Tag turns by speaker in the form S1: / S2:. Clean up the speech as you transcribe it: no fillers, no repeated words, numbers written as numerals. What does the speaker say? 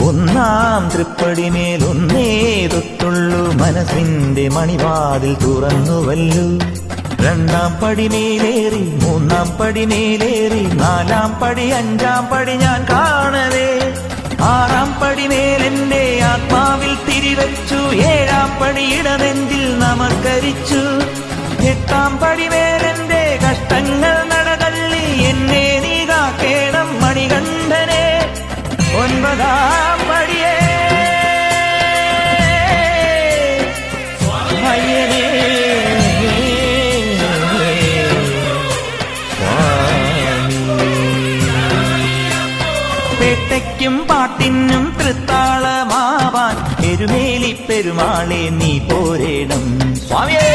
S1: ഒന്നാം തൃപ്പടിമേലൊന്നേ തൊട്ടുള്ളൂ, മനസ്സിന്റെ മണിവാതിൽ തുറന്നുവല്ലു. രണ്ടാം പടിമേലേറി, മൂന്നാം പടിമേലേറി, നാലാം പടി അഞ്ചാം പടി ഞാൻ കാണവേ. ആറാം പടിമേലെന്റെ ആത്മാവിൽ തിരിവച്ചു, ഏഴാം പടിയിടനെന്തിൽ നമസ്കരിച്ചു. എട്ടാം പടിമേലെന്റെ കഷ്ടങ്ങൾ നടതള്ളി, എന്നെ നീ കാക്കേണം മണികണ്ഠനെ. ഒൻപതാം പടിയേ അയ്യനേ പേട്ടയ്ക്കും പാട്ടിനും തൃത്താളമാവാൻ എരുമേലി പെരുമാളെ നീ പോരേണം സ്വാമിയേ.